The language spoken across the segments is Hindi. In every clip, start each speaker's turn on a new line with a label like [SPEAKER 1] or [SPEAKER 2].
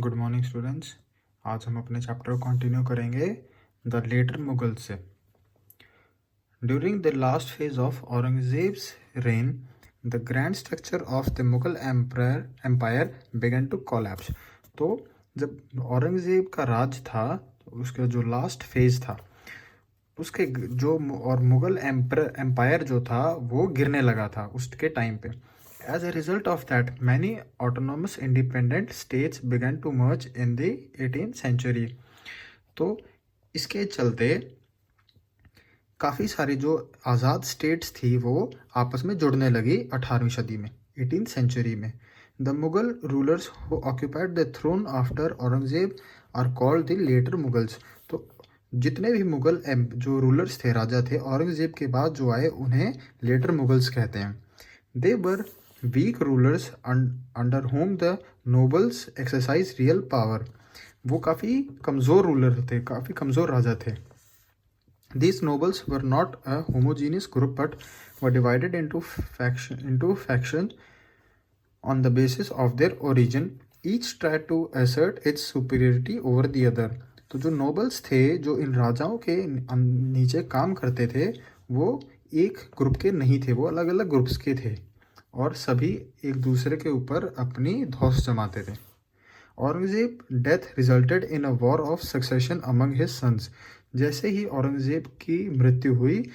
[SPEAKER 1] Good morning students. आज हम अपने चैप्टर को कंटिन्यू करेंगे द लेटर मुगल से। During the last phase of Aurangzeb's reign the grand structure of the Mughal empire began to collapse. तो जब औरंगजेब का राज था तो उसका जो लास्ट फेज था उसके जो और मुगल एम्पायर जो था वो गिरने लगा था उसके टाइम पे। As a result of that, many autonomous independent states began to merge in the 18th century. तो इसके चलते काफ़ी सारी जो आज़ाद स्टेट्स थी वो आपस में जुड़ने लगी 18वीं सदी में, 18th century में। The Mughal rulers who occupied the throne after Aurangzeb are called the later Mughals. तो जितने भी मुगल जो रूलर्स थे, राजा थे, औरंगजेब के बाद जो आए उन्हें लेटर मुगल्स कहते हैं। They were weak rulers under whom the nobles exercised real power. वो काफ़ी कमज़ोर रूलर थे, काफ़ी कमज़ोर राजा थे। These nobles were not a homogeneous group but were divided into factions on the basis of their origin. Each tried to assert its superiority over the other. तो जो नोबल्स थे जो इन राजाओं के नीचे काम करते थे वो एक ग्रुप के नहीं थे, वो अलग अलग ग्रुप्स के थे और सभी एक दूसरे के ऊपर अपनी धौंस जमाते थे। Aurangzeb death resulted in a war of succession among his sons. जैसे ही औरंगजेब की मृत्यु हुई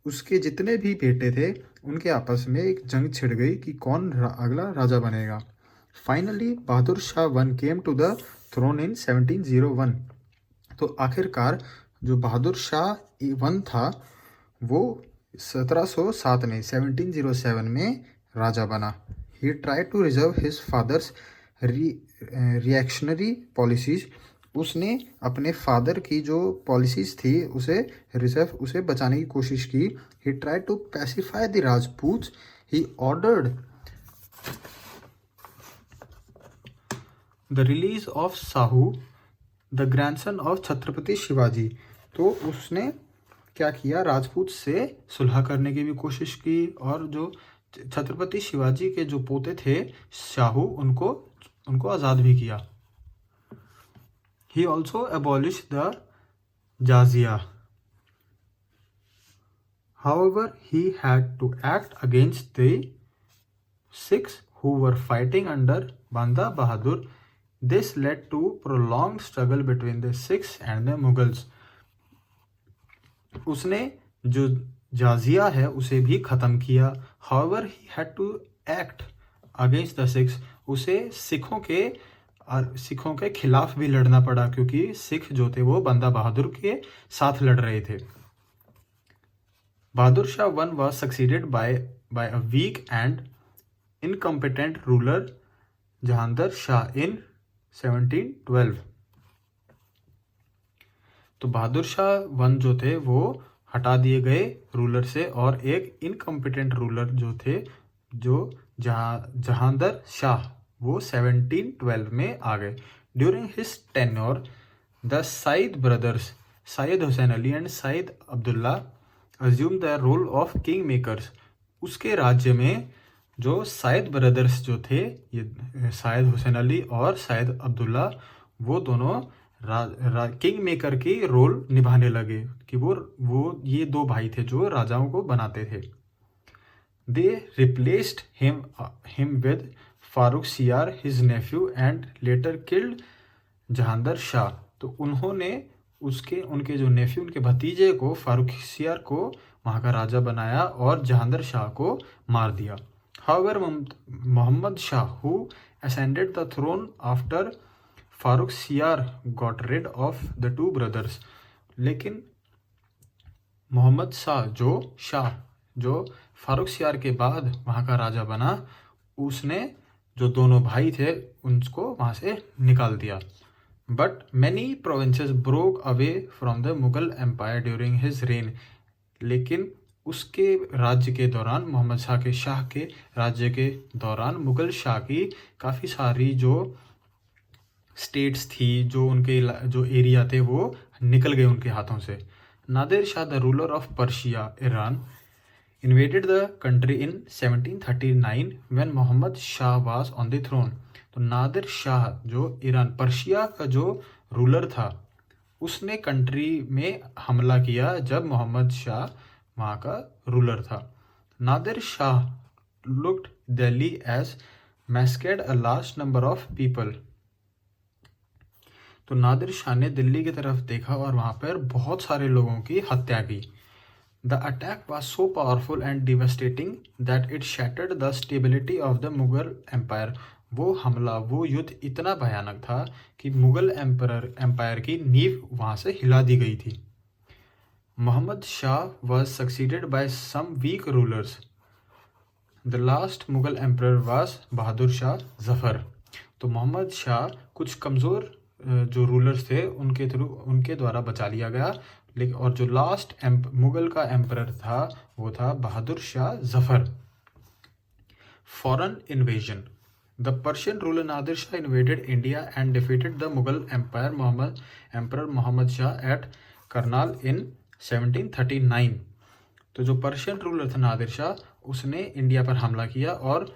[SPEAKER 1] उसके जितने भी बेटे थे उनके आपस में एक जंग छिड़ गई कि कौन अगला राजा बनेगा। Finally Bahadur Shah one came to the throne in 1701। तो आखिरकार जो बहादुर शाह वन था वो 1707 में 1707 में राजा बना। He try to reserve his father's reactionary policies. उसने अपने फादर की जो पॉलिसीज थी उसे बचाने की कोशिश की। He try to pacify the Rajput. He ordered the release of Sahu the grandson of Chhatrapati Shivaji. तो उसने क्या किया, राजपूत से सुलह करने की भी कोशिश की और जो छत्रपति शिवाजी के जो पोते थे शाहू उनको आज़ाद भी किया। He also abolished the jizya. However, he had to act against the Sikhs who were fighting under Banda Bahadur. This led to prolonged struggle between the Sikhs and the Mughals. उसने जो जाजिया है उसे भी ख़त्म किया। However, he had to act against the Sikhs. उसे सिखों के खिलाफ भी लड़ना पड़ा क्योंकि सिख जो थे वो बंदा बहादुर के साथ लड़ रहे थे। Bahadur Shah one was succeeded by a weak and incompetent ruler Jahangir Shah in 1712। तो बहादुर शाह वन जो थे वो हटा दिए गए रूलर से और एक इनकम्पिटेंट रूलर जो थे जो जहांगीर शाह वो 1712 में आ गए। During his tenure the Saeed brothers Syed Hussain Ali and Saeed Abdullah assume the role of king makers. उसके राज्य में जो सईद ब्रदर्स जो थे, ये सैयद हुसैन अली और सईद अब्दुल्ला, वो दोनों किंग मेकर की रोल निभाने लगे कि वो ये दो भाई थे जो राजाओं को बनाते थे। दे रिप्लेस्ड हिम विद फारूक सियार his Neiphiu and later killed Jahangir Shah. तो उन्होंने उनके जो नेफ्यू, उनके भतीजे को, फारूक सियार को वहाँ का राजा बनाया और जहांगीर शाह को मार दिया। However Mohammad Shah who ascended the throne after Farrukh Siyar got rid of the two brothers. लेकिन मोहम्मद शाह जो फारूक सियार के बाद वहाँ का राजा बना, उसने जो दोनों भाई थे उनको वहाँ से निकाल दिया। But many provinces broke away from the Mughal empire during his reign. लेकिन उसके राज्य के दौरान, मोहम्मद शाह के राज्य के दौरान मुगल शाह की काफ़ी सारी जो स्टेट्स थी, जो उनके जो एरिया थे वो निकल गए उनके हाथों से। Nadir Shah the ruler of Persia Iran invaded the country in 1739 when Muhammad Shah was on the throne. तो नादिर शाह जो ईरान पर्शिया का जो रूलर था उसने कंट्री में हमला किया जब मोहम्मद शाह वहाँ का रूलर था। Nadir Shah looked Delhi as massacred a large number of people. तो नादिर शाह ने दिल्ली की तरफ देखा और वहाँ पर बहुत सारे लोगों की हत्या की। The attack was so powerful and devastating that it shattered the stability of the Mughal empire. वो हमला, वो युद्ध इतना भयानक था कि मुगल एम्पायर की नींव वहाँ से हिला दी गई थी। Mohammad Shah was succeeded by some weak rulers. The last Mughal empire was Bahadur Shah Zafar. तो मोहम्मद शाह कुछ कमज़ोर जो रूलर्स थे उनके द्वारा बचा लिया गया, लेकिन और जो लास्ट मुगल का एम्परर था वो था Bahadur Shah Zafar. Foreign invasion. The Persian ruler Nadir Shah invaded India and defeated the Mughal emperor Mohammad Shah at Karnal in 1739। तो जो पर्शियन रूलर था नादिर शाह उसने इंडिया पर हमला किया और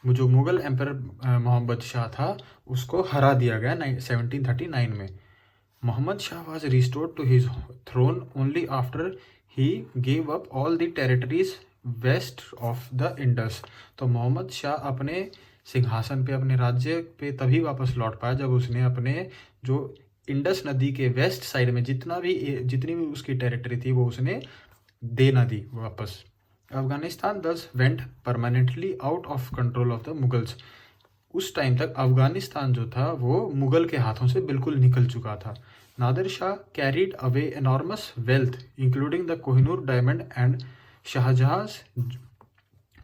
[SPEAKER 1] जो मुगल एम्परर मोहम्मद शाह था उसको हरा दिया गया 1739 में। Muhammad Shah was restored to his throne only after he gave up all the territories west of the Indus। तो मोहम्मद शाह अपने सिंहासन पे, अपने राज्य पे तभी वापस लौट पाया जब उसने अपने जो इंडस नदी के वेस्ट साइड में जितनी भी उसकी टेरिटरी थी वो उसने दे ना दी वापस। Afghanistan thus went permanently out of control of the Mughals। उस टाइम तक अफगानिस्तान जो था वो मुगल के हाथों से बिल्कुल निकल चुका था। Nadir Shah carried away enormous wealth including the Kohinoor diamond and Shahjahan's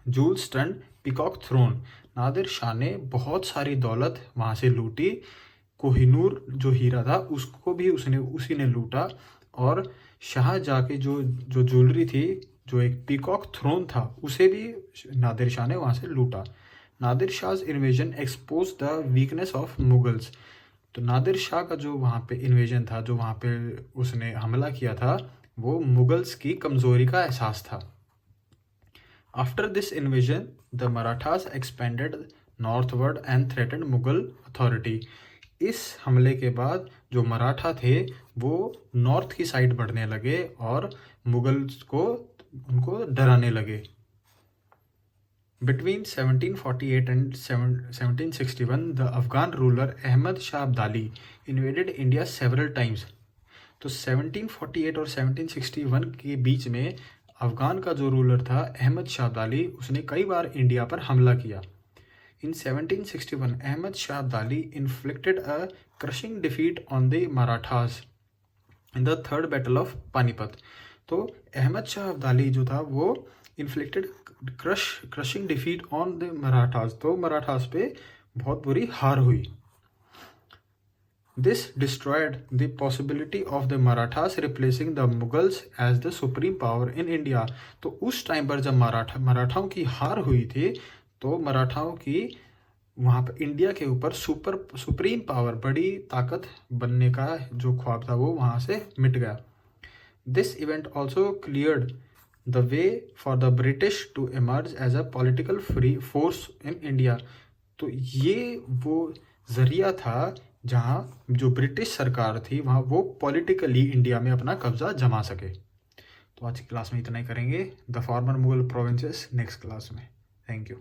[SPEAKER 1] jewels stun peacock throne. Nadir Shah ने बहुत सारी दौलत वहाँ से लूटी। कोहिनूर जो हीरा था उसको भी उसी ने लूटा और शाहजहाँ की जो ज्वेलरी थी, जो एक पीकॉक थ्रोन था, उसे भी नादिर शाह ने वहाँ से लूटा। Nadir Shah's invasion exposed the weakness of Mughals. तो नादिर शाह का जो वहाँ पे इन्वेजन था, जो वहाँ पे उसने हमला किया था, वो मुगल्स की कमज़ोरी का एहसास था। After this invasion the Marathas expanded northward and threaten Mughal authority. इस हमले के बाद जो मराठा थे वो नॉर्थ की साइड बढ़ने लगे और मुगल्स को उनको डराने लगे। Between 1748 and 1761, the Afghan ruler Ahmad Shah Abdali invaded India several times। तो 1748 और 1761 के बीच में अफगान का जो रूलर था अहमद शाह अब्दाली, उसने कई बार इंडिया पर हमला किया। In 1761, Ahmad Shah Abdali inflicted a crushing defeat on the Marathas in the third battle of Panipat। तो अहमद शाह अब्दाली जो था वो inflicted crushing defeat on the Marathas. तो मराठास पे बहुत बुरी हार हुई। This destroyed the possibility of the Marathas replacing the Mughals as the supreme power in India. तो उस टाइम पर जब मराठाओं की हार हुई थी तो मराठाओं की वहाँ पर इंडिया के ऊपर सुप्रीम पावर, बड़ी ताकत बनने का जो ख्वाब था वो वहाँ से मिट गया। This event also cleared the way for the British to emerge as a political free force in India। तो ये वो जरिया था जहाँ जो ब्रिटिश सरकार थी वहाँ वो पॉलिटिकली इंडिया में अपना कब्जा जमा सके। तो आज की क्लास में इतना ही करेंगे। The former Mughal provinces next class में। Thank you.